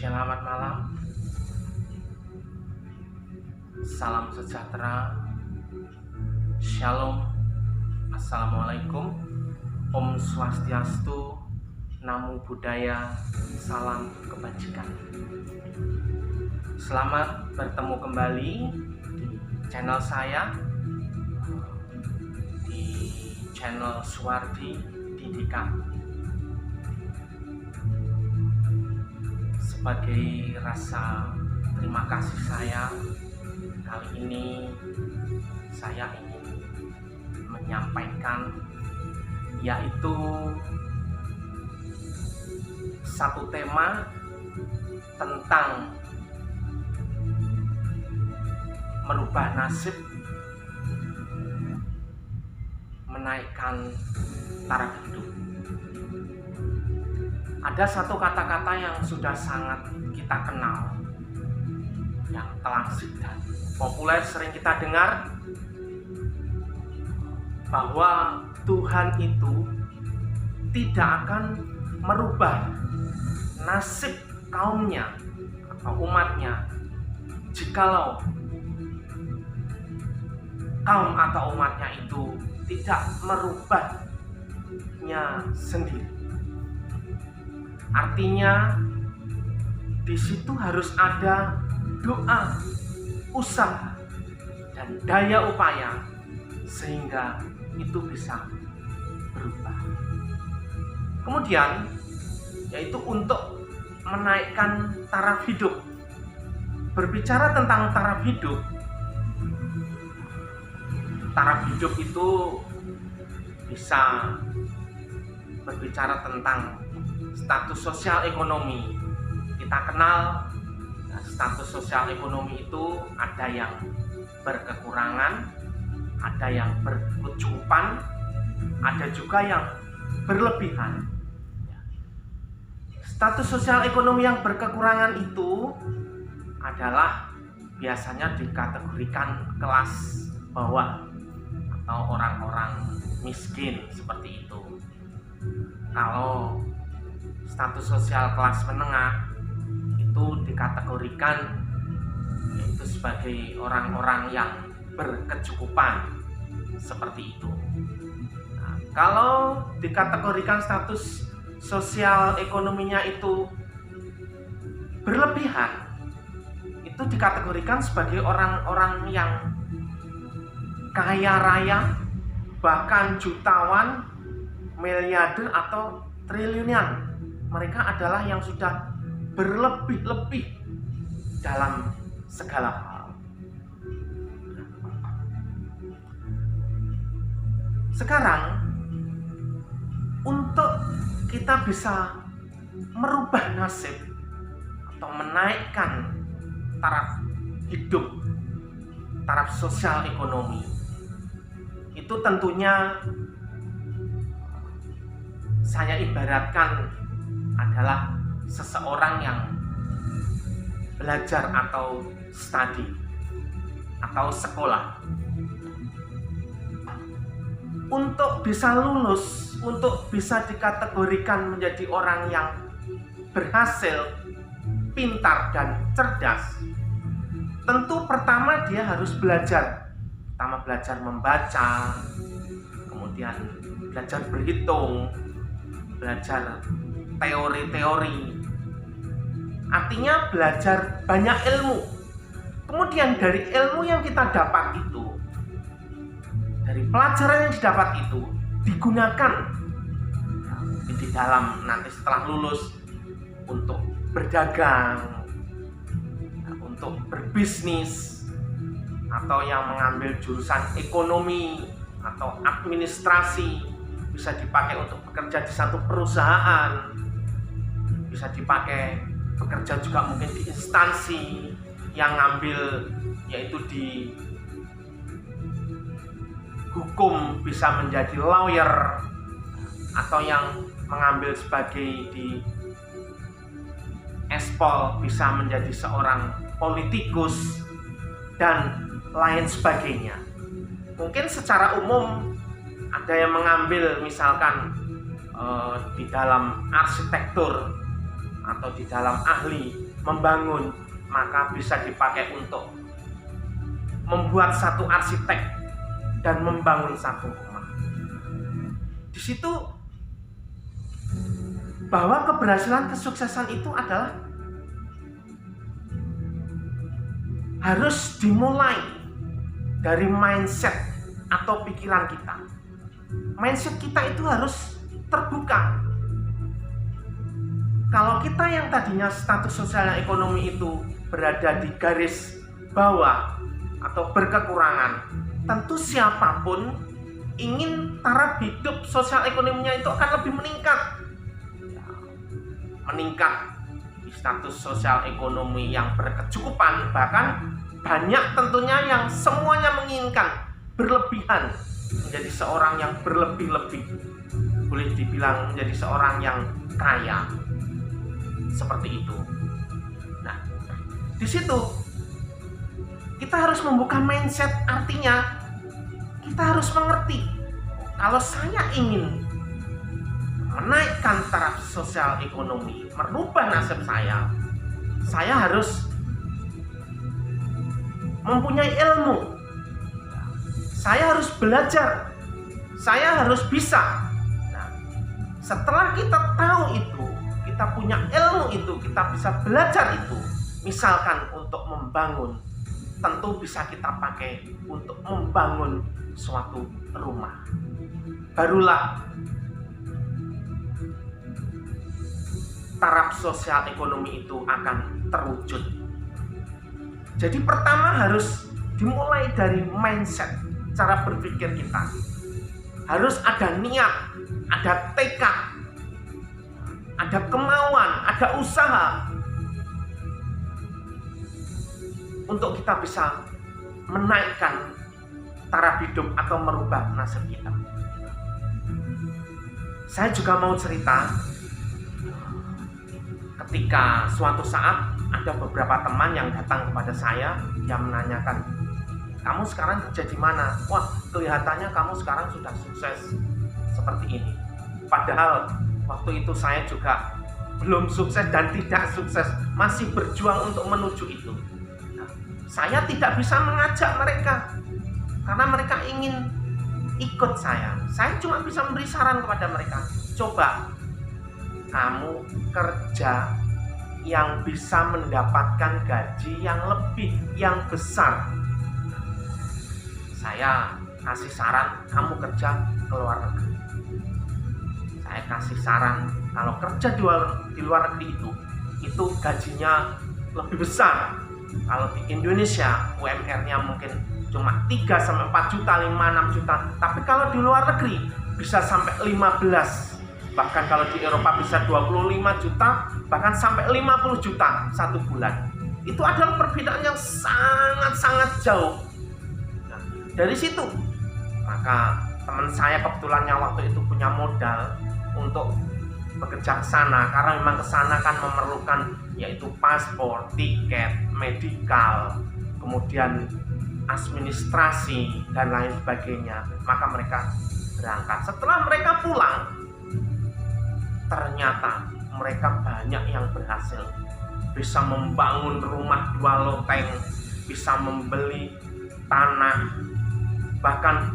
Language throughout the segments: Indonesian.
Selamat malam, salam sejahtera, shalom, assalamualaikum, om swastiastu, namo buddhaya, salam kebajikan. Selamat bertemu kembali di channel saya, di channel Suwardi Didikan. Sebagai rasa terima kasih saya, kali ini saya ingin menyampaikan, yaitu satu tema tentang merubah nasib, menaikkan taraf hidup. Ada satu kata-kata yang sudah sangat kita kenal, yang terlaksik dan populer sering kita dengar, bahwa Tuhan itu tidak akan merubah nasib kaumnya atau umatnya jikalau kaum atau umatnya itu tidak merubahnya sendiri. Artinya di situ harus ada doa, usaha, dan daya upaya sehingga itu bisa berubah. Kemudian yaitu untuk menaikkan taraf hidup. Berbicara tentang taraf hidup itu bisa berbicara tentang status sosial ekonomi. Kita kenal status sosial ekonomi itu ada yang berkekurangan, ada yang berkecukupan, ada juga yang berlebihan. Status sosial ekonomi yang berkekurangan itu adalah biasanya dikategorikan kelas bawah atau orang-orang miskin seperti itu. Kalau status sosial kelas menengah itu dikategorikan yaitu sebagai orang-orang yang berkecukupan seperti itu. Nah, kalau dikategorikan status sosial ekonominya itu berlebihan, itu dikategorikan sebagai orang-orang yang kaya raya, bahkan jutawan, miliarder atau triliunan. Mereka adalah yang sudah berlebih-lebih dalam segala hal. Sekarang, untuk kita bisa merubah nasib atau menaikkan taraf hidup, taraf sosial ekonomi, itu tentunya saya ibaratkan adalah seseorang yang belajar atau studi atau sekolah. Untuk bisa lulus, untuk bisa dikategorikan menjadi orang yang berhasil, pintar dan cerdas, tentu pertama dia harus belajar. Pertama belajar membaca, kemudian belajar berhitung, belajar teori-teori, artinya belajar banyak ilmu. Kemudian dari ilmu yang kita dapat itu, dari pelajaran yang didapat itu, digunakan di dalam nanti setelah lulus untuk berdagang, untuk berbisnis, atau yang mengambil jurusan ekonomi atau administrasi, bisa dipakai untuk bekerja di satu perusahaan, bisa dipakai bekerja juga mungkin di instansi yang ngambil yaitu di hukum, bisa menjadi lawyer, atau yang mengambil sebagai di Espol bisa menjadi seorang politikus dan lain sebagainya. Mungkin secara umum ada yang mengambil misalkan di dalam arsitektur atau di dalam ahli membangun, maka bisa dipakai untuk membuat satu arsitek dan membangun satu rumah. Di situ bahwa keberhasilan, kesuksesan itu adalah harus dimulai dari mindset atau pikiran kita. Mindset kita itu harus terbuka. Kalau kita yang tadinya status sosial dan ekonomi itu berada di garis bawah atau berkekurangan, tentu siapapun ingin taraf hidup sosial ekonominya itu akan lebih meningkat. Meningkat di status sosial ekonomi yang berkecukupan, bahkan banyak tentunya yang semuanya menginginkan berlebihan, menjadi seorang yang berlebih-lebih, boleh dibilang menjadi seorang yang kaya, seperti itu. Nah, di situ kita harus membuka mindset, artinya kita harus mengerti kalau saya ingin menaikkan taraf sosial ekonomi, merubah nasib saya harus mempunyai ilmu, saya harus belajar, saya harus bisa. Nah, setelah kita tahu itu, kita punya ilmu itu, kita bisa belajar itu, misalkan untuk membangun, tentu bisa kita pakai untuk membangun suatu rumah. Barulah taraf sosial ekonomi itu akan terwujud. Jadi pertama harus dimulai dari mindset, cara berpikir kita. Harus ada niat, ada tekad, ada kemauan, ada usaha untuk kita bisa menaikkan taraf hidup atau merubah nasib kita. Saya juga mau cerita, ketika suatu saat ada beberapa teman yang datang kepada saya yang menanyakan, kamu sekarang kerja di mana? Wah, kelihatannya kamu sekarang sudah sukses seperti ini. Padahal waktu itu saya juga belum sukses dan tidak sukses, masih berjuang untuk menuju itu. Nah, saya tidak bisa mengajak mereka karena mereka ingin ikut saya. Saya cuma bisa memberi saran kepada mereka, coba kamu kerja yang bisa mendapatkan gaji yang lebih, yang besar. Saya kasih saran, kamu kerja ke luar negeri. Saya kasih saran, kalau kerja di luar negeri itu gajinya lebih besar. Kalau di Indonesia UMR-nya mungkin cuma 3-4 juta, 5-6 juta. Tapi kalau di luar negeri bisa sampai 15. Bahkan kalau di Eropa bisa 25 juta, bahkan sampai 50 juta satu bulan. Itu adalah perbedaan yang sangat-sangat jauh. Nah, dari situ, maka teman saya kebetulannya waktu itu punya modal untuk bekerja ke sana, karena memang ke sana kan memerlukan yaitu paspor, tiket, medikal, kemudian administrasi dan lain sebagainya. Maka mereka berangkat. Setelah mereka pulang, ternyata mereka banyak yang berhasil, bisa membangun rumah 2 loteng, bisa membeli tanah, bahkan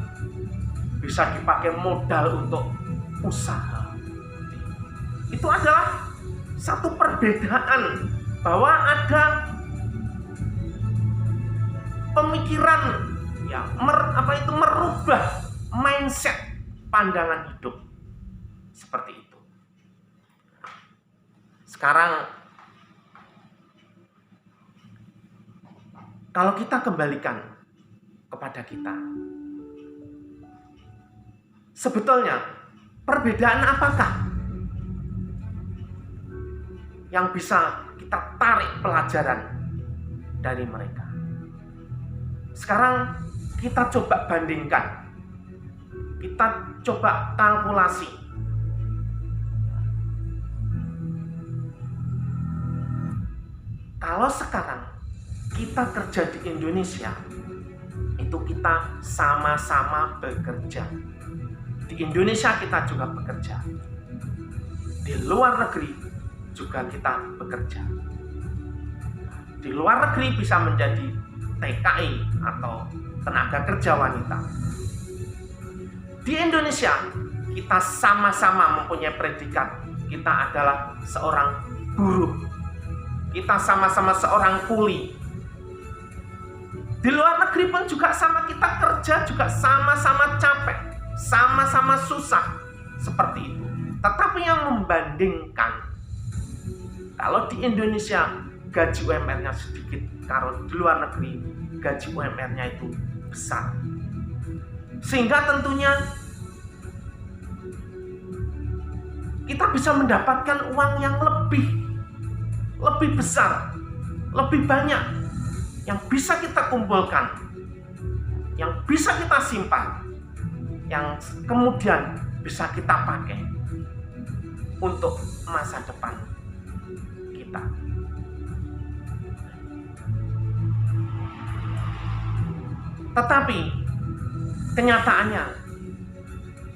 bisa dipakai modal untuk usaha. Itu adalah satu perbedaan, bahwa ada pemikiran yang merubah mindset, pandangan hidup seperti itu. Sekarang kalau kita kembalikan kepada kita, sebetulnya perbedaan apakah yang bisa kita tarik pelajaran dari mereka? Sekarang kita coba bandingkan, kita coba kalkulasi. Kalau sekarang kita kerja di Indonesia, itu kita sama-sama bekerja. Di Indonesia kita juga bekerja. Di luar negeri juga kita bekerja. Di luar negeri bisa menjadi TKI atau tenaga kerja wanita. Di Indonesia kita sama-sama mempunyai predikat, kita adalah seorang buruh, kita sama-sama seorang kuli. Di luar negeri pun juga sama, kita kerja juga sama-sama capek, sama-sama susah, seperti itu. Tetapi yang membandingkan, kalau di Indonesia gaji UMR-nya sedikit, kalau di luar negeri gaji UMR-nya itu besar. Sehingga tentunya kita bisa mendapatkan uang yang lebih besar, lebih banyak, yang bisa kita kumpulkan, yang bisa kita simpan, yang kemudian bisa kita pakai untuk masa depan kita. Tetapi kenyataannya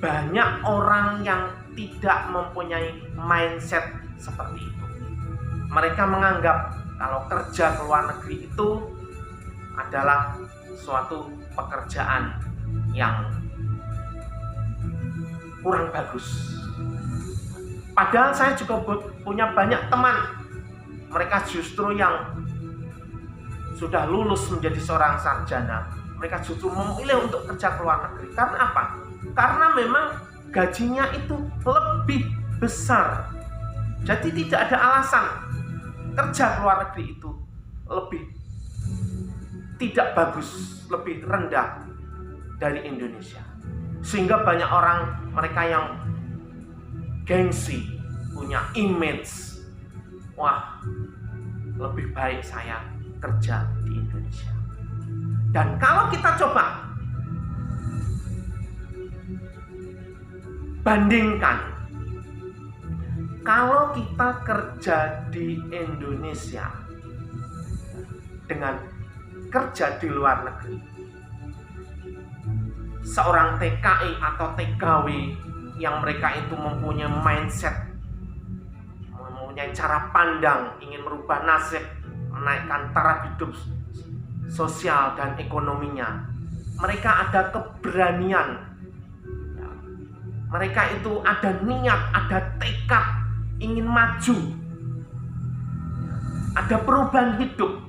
banyak orang yang tidak mempunyai mindset seperti itu. Mereka menganggap kalau kerja ke luar negeri itu adalah suatu pekerjaan yang kurang bagus. Padahal saya juga punya banyak teman, mereka justru yang sudah lulus menjadi seorang sarjana, mereka justru memilih untuk kerja ke luar negeri. Karena apa? Karena memang gajinya itu lebih besar. Jadi tidak ada alasan kerja ke luar negeri itu lebih tidak bagus, lebih rendah dari Indonesia. Sehingga banyak orang, mereka yang gengsi, punya image, wah lebih baik saya kerja di Indonesia. Dan kalau kita coba bandingkan, kalau kita kerja di Indonesia dengan kerja di luar negeri, seorang TKI atau TKW yang mereka itu mempunyai mindset, mempunyai cara pandang, ingin merubah nasib, menaikkan taraf hidup sosial dan ekonominya, mereka ada keberanian, mereka itu ada niat, ada tekad ingin maju, ada perubahan hidup.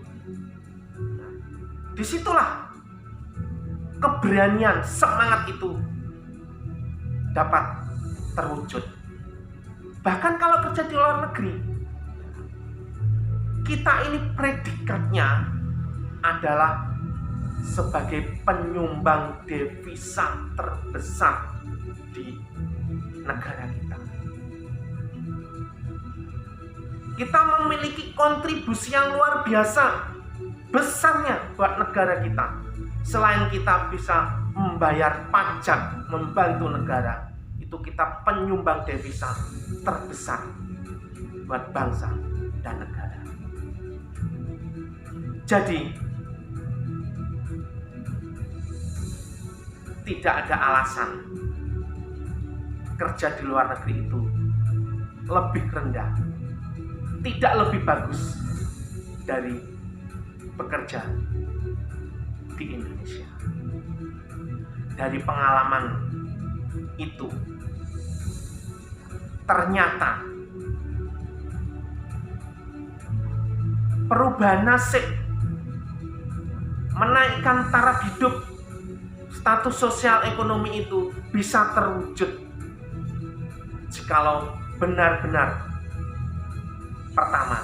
Disitulah keberanian, semangat itu dapat terwujud. Bahkan kalau kerja di luar negeri, kita ini predikatnya adalah sebagai penyumbang devisa terbesar di negara kita. Kita memiliki kontribusi yang luar biasa besarnya buat negara kita. Selain kita bisa membayar pajak, membantu negara, itu kita penyumbang devisa terbesar buat bangsa dan negara. Jadi tidak ada alasan kerja di luar negeri itu lebih rendah, tidak lebih bagus dari bekerja di Indonesia. Dari pengalaman itu, ternyata perubahan nasib, menaikkan taraf hidup, status sosial ekonomi itu bisa terwujud jikalau benar-benar pertama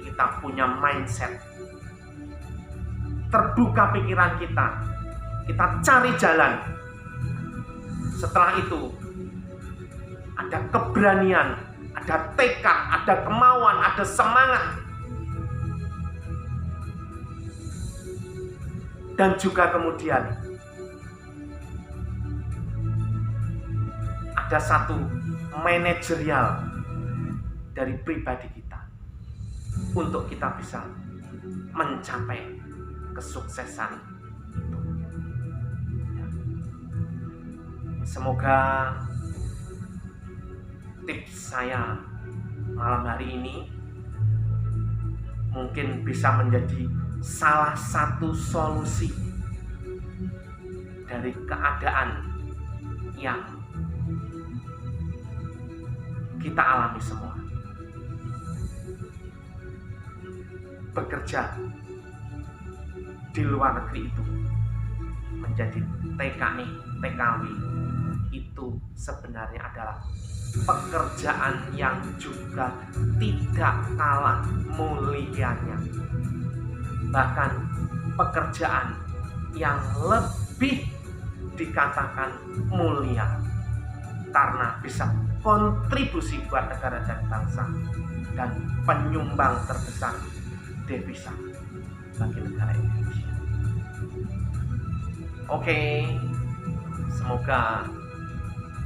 kita punya mindset, terbuka pikiran kita cari jalan. Setelah itu ada keberanian, ada tekad, ada kemauan, ada semangat, dan juga kemudian ada satu manajerial dari pribadi kita untuk kita bisa mencapai kesuksesan itu. Semoga tips saya malam hari ini mungkin bisa menjadi salah satu solusi dari keadaan yang kita alami semua. Bekerja di luar negeri itu menjadi TKI, TKW itu sebenarnya adalah pekerjaan yang juga tidak kalah mulianya, bahkan pekerjaan yang lebih dikatakan mulia karena bisa kontribusi buat negara dan bangsa dan penyumbang terbesar devisa bagi negara Indonesia. Oke, semoga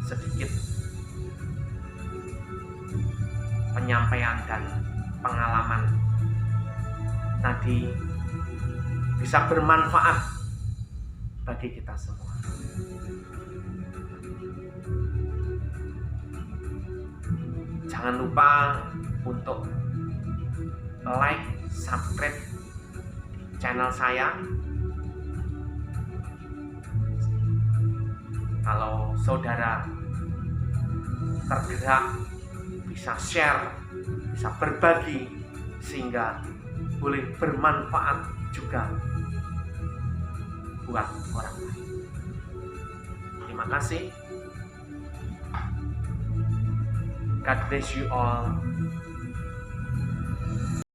sedikit penyampaian dan pengalaman tadi bisa bermanfaat bagi kita semua. Jangan lupa untuk like, subscribe channel saya. Kalau saudara tergerak, bisa share, bisa berbagi, sehingga boleh bermanfaat juga buat orang lain. Terima kasih. God bless you all.